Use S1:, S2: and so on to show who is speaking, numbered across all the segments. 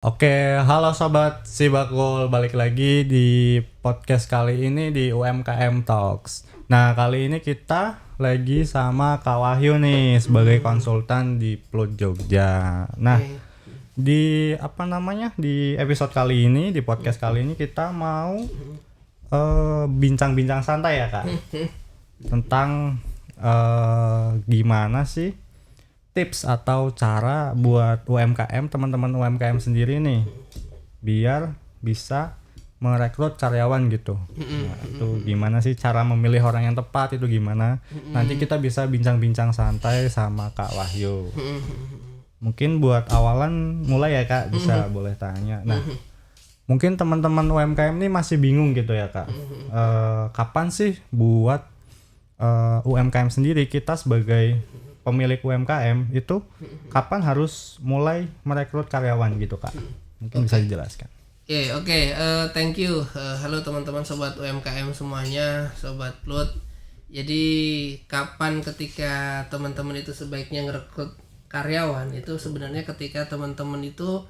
S1: Oke, halo sobat Sibakul, balik lagi di podcast kali ini di UMKM Talks. Nah, kali ini kita lagi sama Kak Wahyu nih sebagai konsultan di Plut Jogja. Nah, di di episode kali ini, di podcast kali ini kita mau bincang-bincang santai ya Kak, tentang gimana sih tips atau cara buat UMKM, teman-teman UMKM sendiri nih biar bisa merekrut karyawan gitu. Nah, itu gimana sih cara memilih orang yang tepat, itu gimana? Nanti kita bisa bincang-bincang santai sama Kak Wahyu. Mungkin buat awalan mulai ya Kak, bisa boleh tanya. Nah, mungkin teman-teman UMKM nih masih bingung gitu ya Kak. Kapan sih buat UMKM sendiri, kita sebagai pemilik UMKM itu kapan harus mulai merekrut karyawan gitu Kak? Mungkin bisa dijelaskan.
S2: Oke, thank you. Halo teman-teman sobat UMKM semuanya, sobat Plut. Jadi kapan ketika teman-teman itu sebaiknya ngerekrut karyawan, itu sebenarnya ketika teman-teman itu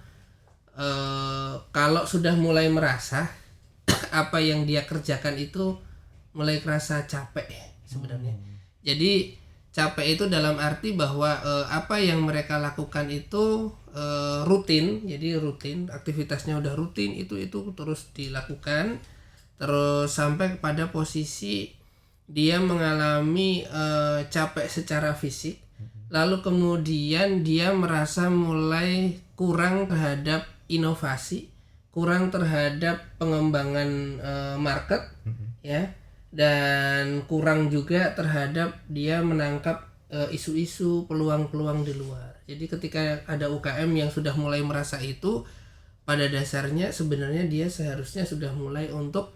S2: kalau sudah mulai merasa apa yang dia kerjakan itu mulai kerasa capek sebenarnya. Jadi capek itu dalam arti bahwa apa yang mereka lakukan itu rutin, jadi rutin, aktivitasnya udah rutin, itu terus dilakukan, terus sampai pada posisi dia mengalami capek secara fisik, lalu kemudian dia merasa mulai kurang terhadap inovasi, kurang terhadap pengembangan market, ya. Dan kurang juga terhadap dia menangkap isu-isu peluang-peluang di luar. Jadi ketika ada UKM yang sudah mulai merasa itu, pada dasarnya sebenarnya dia seharusnya sudah mulai untuk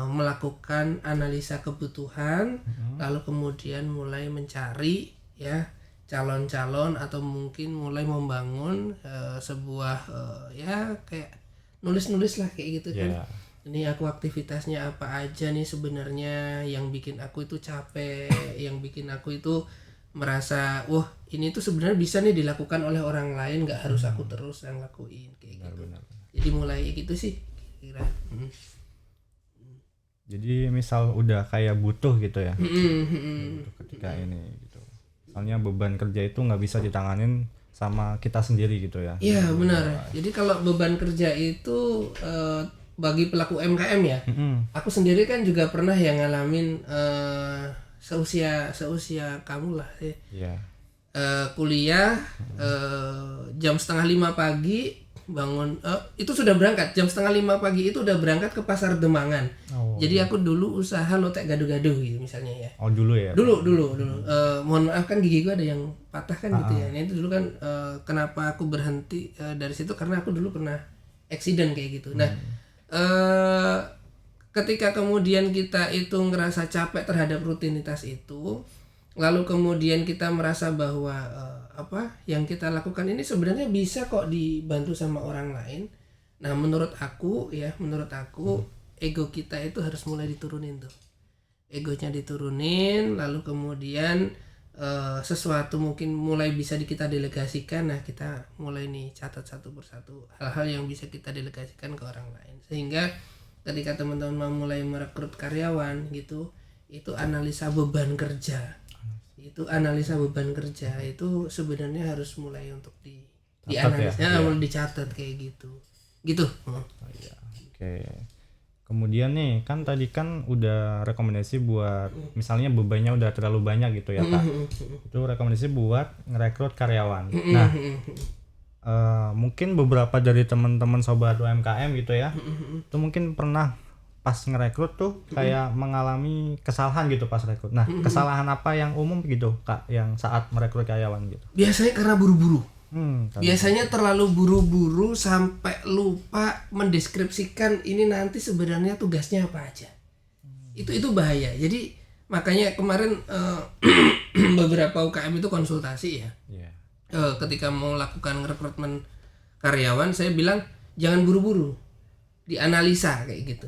S2: melakukan analisa kebutuhan, lalu kemudian mulai mencari ya calon-calon atau mungkin mulai membangun sebuah ya kayak nulis-nulis lah kayak gitu kan. Ini aku aktivitasnya apa aja nih sebenarnya yang bikin aku itu capek, yang bikin aku itu merasa wah ini tuh sebenarnya bisa nih dilakukan oleh orang lain, nggak harus aku terus yang lakuin kayak gitu. Jadi mulai gitu sih kira.
S1: Jadi misal udah kayak butuh gitu ya, ketika ini gitu. Soalnya beban kerja itu nggak bisa ditanganin sama kita sendiri gitu ya.
S2: Iya benar. Jadi kalau beban kerja itu bagi pelaku UMKM ya, aku sendiri kan juga pernah yang ngalamin seusia kamu lah ya. Kuliah jam 4:30 pagi bangun, itu sudah berangkat jam 4:30 pagi, itu udah berangkat ke pasar Demangan. Jadi aku dulu usaha lotek gado-gado gitu misalnya ya.
S1: Dulu ya.
S2: Dulu. Mohon maaf kan gigi gua ada yang patah kan gitu ya. Nah itu dulu kan kenapa aku berhenti dari situ karena aku dulu pernah accident kayak gitu. Nah ketika kemudian kita itu ngerasa capek terhadap rutinitas itu, lalu kemudian kita merasa bahwa apa yang kita lakukan ini sebenarnya bisa kok dibantu sama orang lain. Nah menurut aku ego kita itu harus mulai diturunin tuh, egonya diturunin, lalu kemudian sesuatu mungkin mulai bisa kita delegasikan. Nah kita mulai nih catat satu persatu hal-hal yang bisa kita delegasikan ke orang lain, sehingga ketika teman-teman mau mulai merekrut karyawan gitu, itu analisa beban kerja itu sebenarnya harus mulai untuk dianalisa, mulai dicatat kayak gitu.
S1: Oke. Kemudian nih kan tadi kan udah rekomendasi buat misalnya bebannya udah terlalu banyak gitu ya Kak. Itu rekomendasi buat ngerekrut karyawan. Nah, mungkin beberapa dari teman-teman sobat UMKM gitu ya, itu mungkin pernah pas ngerekrut tuh kayak mengalami kesalahan gitu pas rekrut. Nah, kesalahan apa yang umum gitu Kak yang saat merekrut karyawan gitu?
S2: Biasanya karena buru-buru. Biasanya terlalu buru-buru sampai lupa mendeskripsikan ini nanti sebenarnya tugasnya apa aja. Itu bahaya. Jadi makanya kemarin beberapa UKM itu konsultasi ya. Ketika mau lakukan rekrutmen karyawan, saya bilang jangan buru-buru, dianalisa kayak gitu.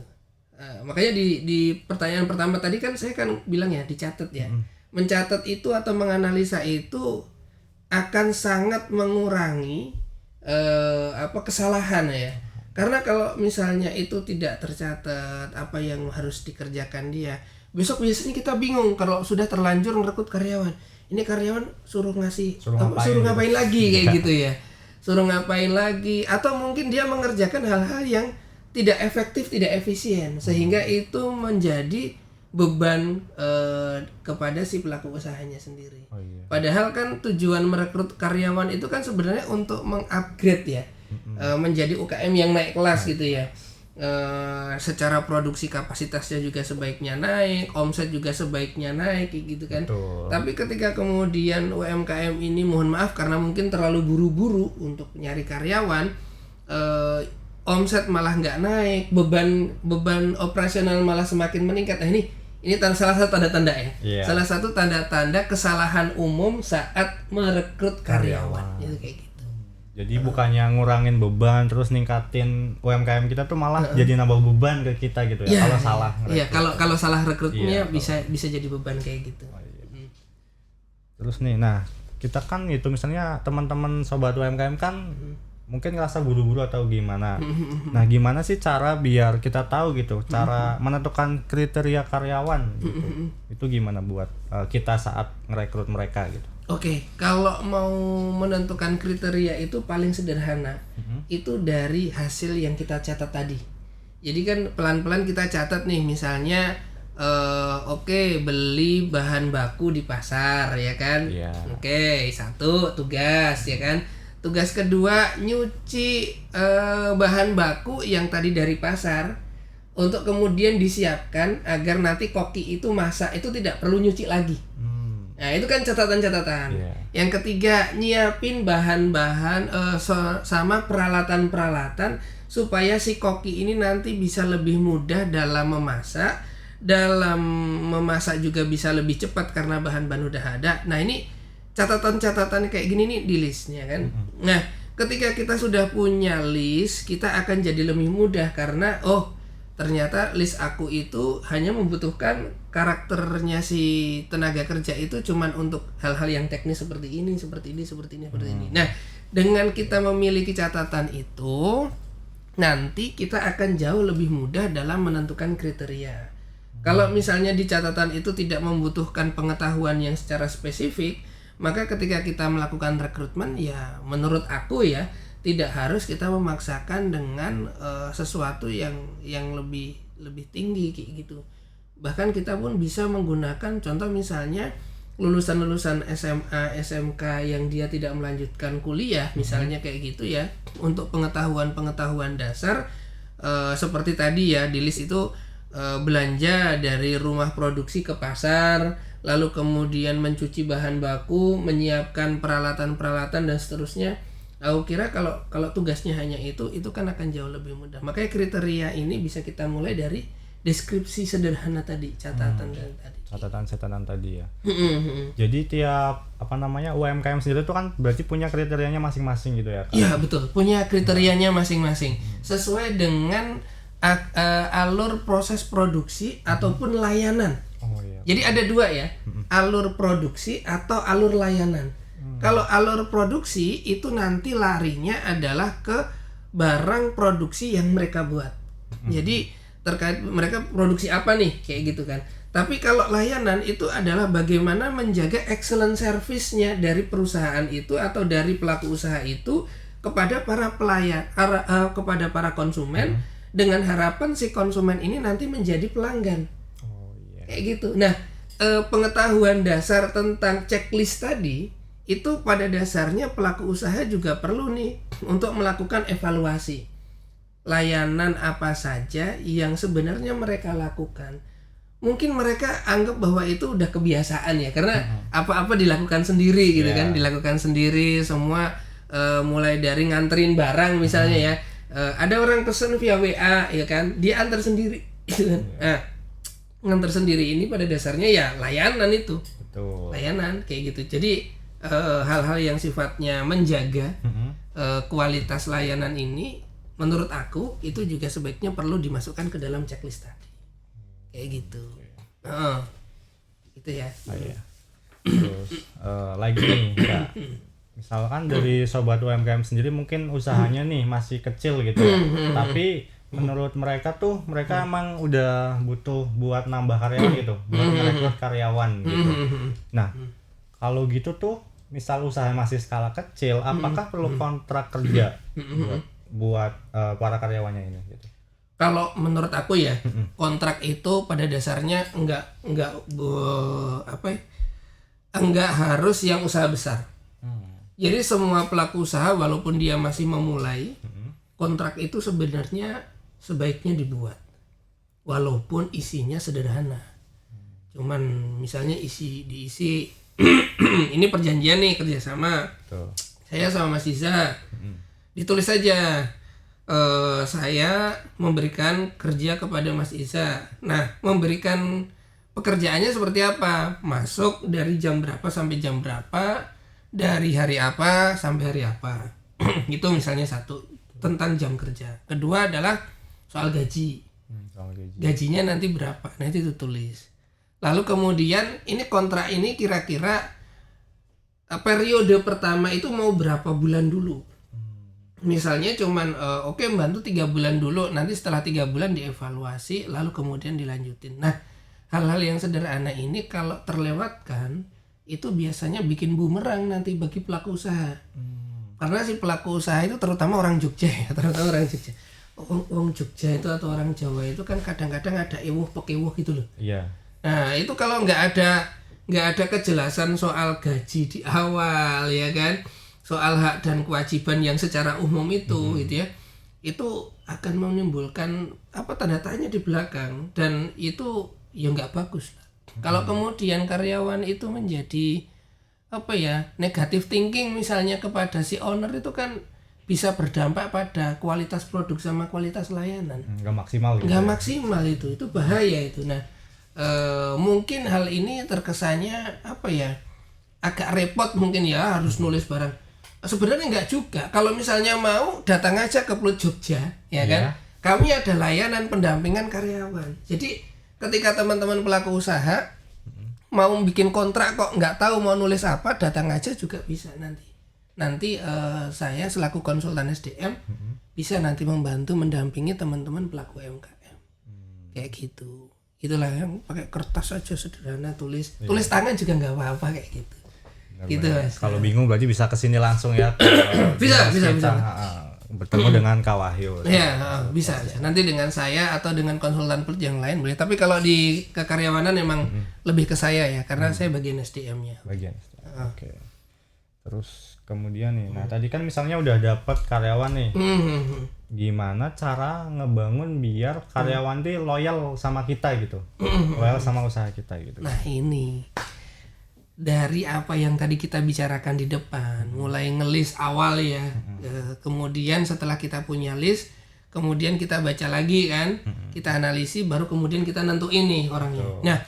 S2: Makanya di pertanyaan pertama tadi kan saya kan bilang ya dicatat ya. Mencatat itu atau menganalisa itu akan sangat mengurangi kesalahan ya. Karena kalau misalnya itu tidak tercatat apa yang harus dikerjakan dia, besok biasanya kita bingung kalau sudah terlanjur merekrut karyawan. Ini karyawan suruh ngapain lagi kayak gitu ya. Suruh ngapain lagi, atau mungkin dia mengerjakan hal-hal yang tidak efektif, tidak efisien, sehingga itu menjadi beban kepada si pelaku usahanya sendiri. Padahal kan tujuan merekrut karyawan itu kan sebenarnya untuk mengupgrade ya, menjadi UKM yang naik kelas gitu ya. Secara produksi kapasitasnya juga sebaiknya naik, omset juga sebaiknya naik gitu kan.
S1: Betul.
S2: Tapi ketika kemudian UMKM ini mohon maaf karena mungkin terlalu buru-buru untuk nyari karyawan, omset malah nggak naik, beban operasional malah semakin meningkat. Nah ini salah satu tanda-tanda ya.
S1: Yeah.
S2: Salah satu tanda-tanda kesalahan umum saat merekrut karyawan. Itu kayak gitu.
S1: Jadi bukannya ngurangin beban terus ningkatin UMKM kita tuh malah jadi nambah beban ke kita gitu ya. Kalau salah.
S2: Iya, kalau salah rekrutnya bisa jadi beban kayak gitu.
S1: Terus nih, nah kita kan itu misalnya teman-teman sobat UMKM kan mungkin ngerasa buru-buru atau gimana. Nah, gimana sih cara biar kita tahu gitu, cara menentukan kriteria karyawan gitu. Itu gimana buat kita saat ngerekrut mereka gitu.
S2: Oke, kalau mau menentukan kriteria itu paling sederhana. Itu dari hasil yang kita catat tadi. Jadi kan pelan-pelan kita catat nih, misalnya beli bahan baku di pasar ya kan. Oke, satu tugas ya kan. Tugas kedua nyuci bahan baku yang tadi dari pasar untuk kemudian disiapkan agar nanti koki itu masak itu tidak perlu nyuci lagi. Nah itu kan catatan-catatan. Yang ketiga, nyiapin bahan-bahan sama peralatan-peralatan supaya si koki ini nanti bisa lebih mudah dalam memasak. Dalam memasak juga bisa lebih cepat karena bahan-bahan udah ada. Nah ini catatan-catatan kayak gini nih di listnya kan. Nah ketika kita sudah punya list, kita akan jadi lebih mudah karena ternyata list aku itu hanya membutuhkan karakternya si tenaga kerja itu cuman untuk hal-hal yang teknis seperti ini. Nah, dengan kita memiliki catatan itu, nanti kita akan jauh lebih mudah dalam menentukan kriteria. Kalau misalnya di catatan itu tidak membutuhkan pengetahuan yang secara spesifik, maka ketika kita melakukan rekrutmen ya menurut aku ya tidak harus kita memaksakan dengan sesuatu yang lebih tinggi kayak gitu. Bahkan kita pun bisa menggunakan contoh misalnya lulusan SMA, SMK yang dia tidak melanjutkan kuliah misalnya kayak gitu ya. Untuk pengetahuan dasar seperti tadi ya di list itu belanja dari rumah produksi ke pasar, lalu kemudian mencuci bahan baku, menyiapkan peralatan-peralatan dan seterusnya. Aku kira kalau tugasnya hanya itu kan akan jauh lebih mudah. Makanya kriteria ini bisa kita mulai dari deskripsi sederhana tadi, catatan tadi ya.
S1: Jadi tiap UMKM sendiri itu kan berarti punya kriterianya masing-masing gitu ya kan?
S2: Iya betul, punya kriterianya masing-masing sesuai dengan alur proses produksi ataupun layanan. Jadi ada dua ya, alur produksi atau alur layanan. Kalau alur produksi itu nanti larinya adalah ke barang produksi yang mereka buat. Jadi terkait mereka produksi apa nih kayak gitu kan. Tapi kalau layanan itu adalah bagaimana menjaga excellent service-nya dari perusahaan itu atau dari pelaku usaha itu kepada para pelayan, kepada para konsumen dengan harapan si konsumen ini nanti menjadi pelanggan. Kayak gitu. Nah, pengetahuan dasar tentang checklist tadi itu pada dasarnya pelaku usaha juga perlu nih untuk melakukan evaluasi layanan apa saja yang sebenarnya mereka lakukan. Mungkin mereka anggap bahwa itu udah kebiasaan ya karena apa-apa dilakukan sendiri gitu kan, dilakukan sendiri semua, mulai dari nganterin barang misalnya ya, ada orang pesen via WA ya kan, dia antar sendiri gitu kan. Nah, nganter sendiri ini pada dasarnya ya layanan itu. Betul. Layanan kayak gitu. Jadi hal-hal yang sifatnya menjaga kualitas layanan ini menurut aku itu juga sebaiknya perlu dimasukkan ke dalam checklist tadi. Kayak gitu. Gitu ya.
S1: Terus lagi nih Kak, misalkan dari sobat UMKM sendiri mungkin usahanya nih masih kecil gitu ya. Tapi menurut mereka tuh mereka emang udah butuh buat nambah karyawan gitu, buat merekrut karyawan gitu. Nah, kalau gitu tuh misal usaha masih skala kecil, apakah perlu kontrak kerja buat para karyawannya ini gitu?
S2: Kalau menurut aku ya, kontrak itu pada dasarnya enggak harus yang usaha besar. Jadi semua pelaku usaha walaupun dia masih memulai, kontrak itu sebenarnya sebaiknya dibuat. Walaupun isinya sederhana. Cuman misalnya diisi ini perjanjian nih kerjasama.
S1: Tuh.
S2: Saya sama Mas Iza. Ditulis saja saya memberikan kerja kepada Mas Iza. Nah, memberikan pekerjaannya seperti apa? Masuk dari jam berapa sampai jam berapa? Dari hari apa sampai hari apa. Itu misalnya satu tentang jam kerja. Kedua adalah soal gaji. Gajinya nanti berapa, nanti itu tulis. Lalu kemudian ini kontrak ini kira-kira periode pertama itu mau berapa bulan dulu. Misalnya cuman bantu 3 bulan dulu, nanti setelah 3 bulan dievaluasi, lalu kemudian dilanjutin. Nah, hal-hal yang sederhana ini kalau terlewatkan itu biasanya bikin bumerang nanti bagi pelaku usaha. Karena si pelaku usaha itu terutama orang Jogja ya, Orang Jogja itu atau orang Jawa itu kan kadang-kadang ada ewuh pekewuh gitu loh.
S1: Iya.
S2: Nah, itu kalau nggak ada kejelasan soal gaji di awal ya kan, soal hak dan kewajiban yang secara umum itu gitu ya, itu akan menimbulkan tanda tanya di belakang, dan itu ya nggak bagus. Kalau kemudian karyawan itu menjadi negative thinking misalnya kepada si owner, itu kan bisa berdampak pada kualitas produk sama kualitas layanan.
S1: Nggak maksimal gitu.
S2: Nggak maksimal itu bahaya itu. Nah, mungkin hal ini terkesannya agak repot mungkin ya, harus nulis barang. Sebenarnya nggak juga. Kalau misalnya mau datang aja ke Plut Jogja, ya kan? Kami ada layanan pendampingan karyawan. Jadi ketika teman-teman pelaku usaha mau bikin kontrak kok nggak tahu mau nulis apa, datang aja juga bisa nanti saya selaku konsultan SDM bisa nanti membantu mendampingi teman-teman pelaku UMKM kayak gitu. Itulah yang pakai kertas aja sederhana, tulis tangan juga nggak apa-apa kayak gitu. Gitu Mas.
S1: Kalau bingung berarti bisa kesini langsung ya.
S2: bisa.
S1: Bertemu dengan Kak Wahyu.
S2: Iya, bisa. Nanti dengan saya atau dengan konsultan yang lain boleh. Tapi kalau di kekaryawanan memang lebih ke saya ya, karena saya bagian SDM-nya.
S1: Oke. Terus kemudian nih, nah tadi kan misalnya udah dapat karyawan nih. Gimana cara ngebangun biar karyawan tuh loyal sama kita gitu, loyal sama usaha kita gitu.
S2: Nah ini dari apa yang tadi kita bicarakan di depan, mulai ngelis awal ya, kemudian setelah kita punya list, kemudian kita baca lagi kan, kita analisis, baru kemudian kita nentuin nih orangnya. Nah,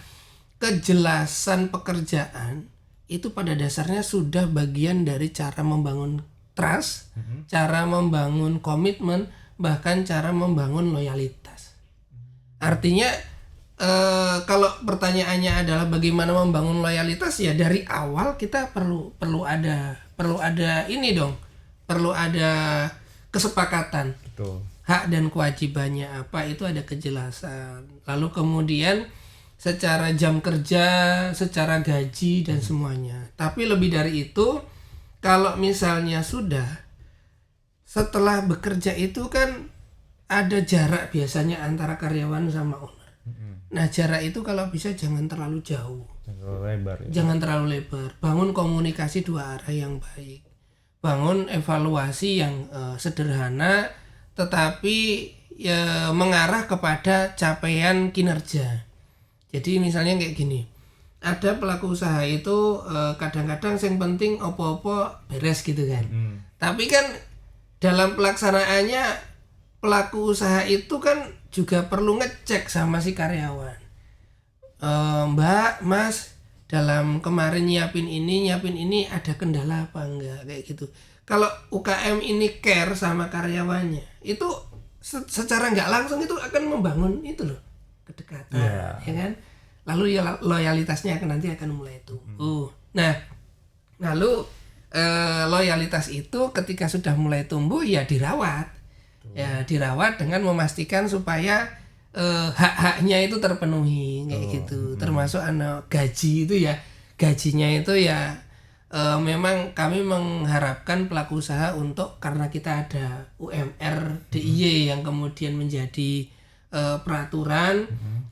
S2: kejelasan pekerjaan itu pada dasarnya sudah bagian dari cara membangun trust, cara membangun komitmen, bahkan cara membangun loyalitas. Artinya kalau pertanyaannya adalah bagaimana membangun loyalitas, ya dari awal kita perlu ada ini dong, perlu ada kesepakatan.
S1: Betul.
S2: Hak dan kewajibannya apa, itu ada kejelasan. Lalu kemudian secara jam kerja, secara gaji dan semuanya. Tapi lebih dari itu, kalau misalnya setelah bekerja itu kan ada jarak biasanya antara karyawan sama owner. Nah, jarak itu kalau bisa jangan terlalu jauh. Jangan terlalu lebar. Bangun komunikasi dua arah yang baik. Bangun evaluasi yang sederhana tetapi ya mengarah kepada capaian kinerja. Jadi misalnya kayak gini. Ada pelaku usaha itu kadang-kadang yang penting opo-opo beres gitu kan. Tapi kan dalam pelaksanaannya pelaku usaha itu kan juga perlu ngecek sama si karyawan. Mbak, Mas, dalam kemarin nyiapin ini ada kendala apa enggak kayak gitu. Kalau UKM ini care sama karyawannya, itu secara nggak langsung itu akan membangun itu loh, kedekatan, ya kan? Lalu ya loyalitasnya nanti akan mulai tumbuh. Nah, lalu loyalitas itu ketika sudah mulai tumbuh ya dirawat. Ya dirawat dengan memastikan supaya hak-haknya itu terpenuhi kayak gitu. Termasuk gaji itu ya, gajinya itu ya memang kami mengharapkan pelaku usaha untuk, karena kita ada UMR DIY yang kemudian menjadi peraturan,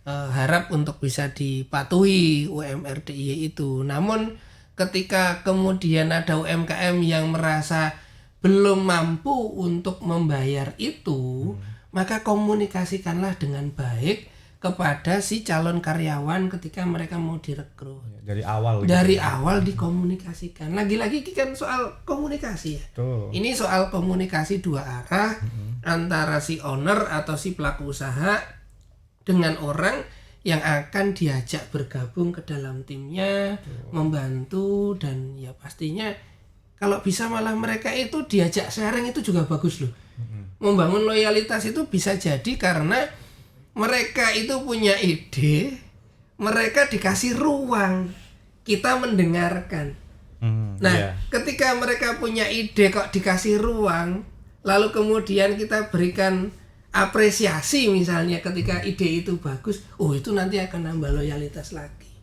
S2: harap untuk bisa dipatuhi UMR DIY itu. Namun ketika kemudian ada UMKM yang merasa belum mampu untuk membayar itu, maka komunikasikanlah dengan baik kepada si calon karyawan ketika mereka mau direkrut.
S1: Dari awal.
S2: Dari awal dikomunikasikan. Lagi-lagi kan soal komunikasi ya.
S1: Tuh.
S2: Ini soal komunikasi dua arah antara si owner atau si pelaku usaha dengan orang yang akan diajak bergabung ke dalam timnya, membantu, dan ya pastinya kalau bisa malah mereka itu diajak sharing itu juga bagus loh. Membangun loyalitas itu bisa jadi karena mereka itu punya ide, mereka dikasih ruang, kita mendengarkan. Ketika mereka punya ide kok dikasih ruang, lalu kemudian kita berikan apresiasi misalnya ketika ide itu bagus, itu nanti akan nambah loyalitas lagi.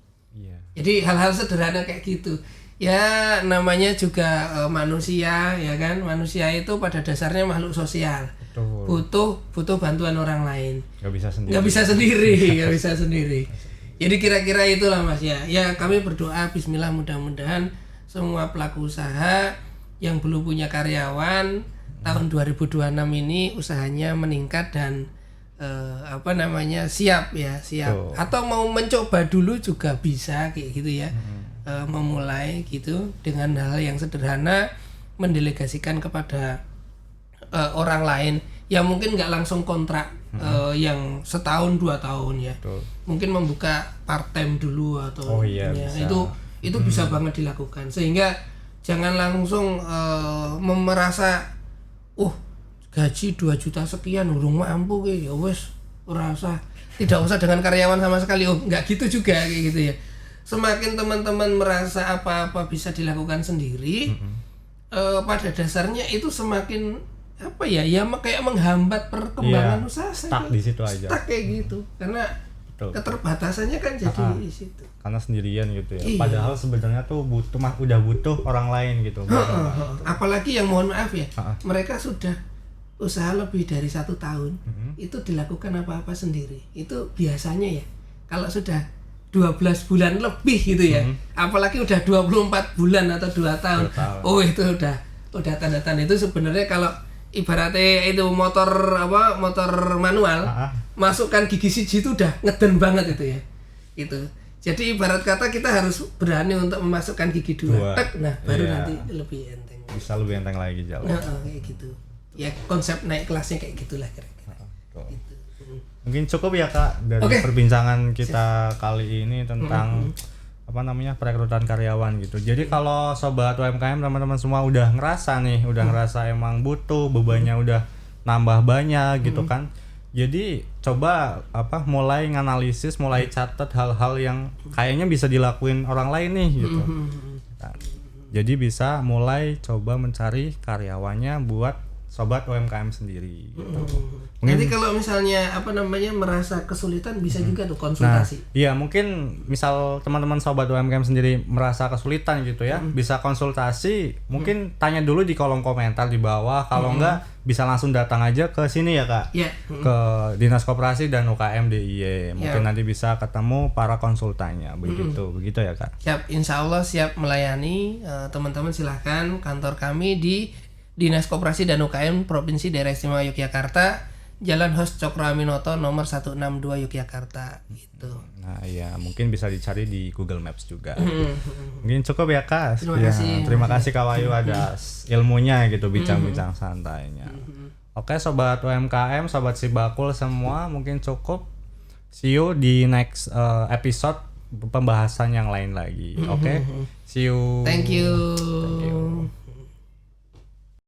S2: Jadi hal-hal sederhana kayak gitu. Ya namanya juga manusia ya kan, manusia itu pada dasarnya makhluk sosial. Butuh bantuan orang lain. Gak bisa sendiri. Jadi kira-kira itulah Mas ya. Ya kami berdoa bismillah mudah-mudahan semua pelaku usaha yang belum punya karyawan tahun 2026 ini usahanya meningkat dan siap. Atau mau mencoba dulu juga bisa kayak gitu ya. Memulai gitu dengan hal yang sederhana, mendelegasikan kepada orang lain yang mungkin nggak langsung kontrak yang setahun 2 tahun ya. Mungkin membuka part time dulu atau itu bisa banget dilakukan, sehingga jangan langsung merasa gaji 2 juta sekian urung mampu kayak ya wes tidak usah dengan karyawan sama sekali. Nggak gitu juga kayak gitu ya. Semakin teman-teman merasa apa-apa bisa dilakukan sendiri, pada dasarnya itu semakin kayak menghambat perkembangan usaha.
S1: Stuck di situ aja.
S2: Stuck kayak gitu, karena keterbatasannya kan jadi di situ.
S1: Karena sendirian gitu ya. Padahal sebenarnya tuh udah butuh orang lain gitu.
S2: Apalagi yang mohon maaf ya, mereka sudah usaha lebih dari 1 tahun, itu dilakukan apa-apa sendiri. Itu biasanya ya, kalau sudah 12 bulan lebih gitu ya, apalagi udah 24 bulan atau 2 tahun, itu udah tanda-tanda itu sebenarnya. Kalau ibaratnya itu motor manual, masukkan gigi siji itu udah ngeden banget itu ya. Itu. Jadi ibarat kata kita harus berani untuk memasukkan gigi 2. Baru nanti lebih enteng.
S1: Bisa lebih enteng lagi jalan.
S2: Kayak gitu. Ya konsep naik kelasnya kayak gitulah kira-kira. Gitu.
S1: Mungkin cukup ya Kak dari perbincangan kita kali ini tentang perekrutan karyawan gitu. Jadi kalau sobat UMKM teman-teman semua udah ngerasa emang butuh, bebannya udah nambah banyak gitu kan. Jadi coba mulai nganalisis, mulai catat hal-hal yang kayaknya bisa dilakuin orang lain nih gitu. Jadi bisa mulai coba mencari karyawannya buat sobat UMKM sendiri gitu.
S2: Nanti kalau misalnya merasa kesulitan bisa juga tuh konsultasi.
S1: Iya, mungkin misal teman-teman sobat UMKM sendiri merasa kesulitan gitu ya, bisa konsultasi, mungkin tanya dulu di kolom komentar di bawah. Kalau enggak bisa langsung datang aja ke sini ya Kak. Ke Dinas Koperasi dan UKM DIY. Mungkin nanti bisa ketemu para konsultannya begitu ya Kak.
S2: Siap, insya Allah siap melayani. Teman-teman silahkan kantor kami di Dinas Koperasi dan UKM Provinsi Daerah Istimewa Yogyakarta, Jalan Hos Cokro Aminoto nomor 162 Yogyakarta gitu.
S1: Nah iya, mungkin bisa dicari di Google Maps juga. Mungkin cukup ya Kak. Terima kasih Kak Wahyu atas ilmunya gitu, bincang-bincang santainya. Oke sobat UMKM, sobat Sibakul semua, mungkin cukup. See you di next episode pembahasan yang lain lagi. Oke. See you.
S2: Thank you.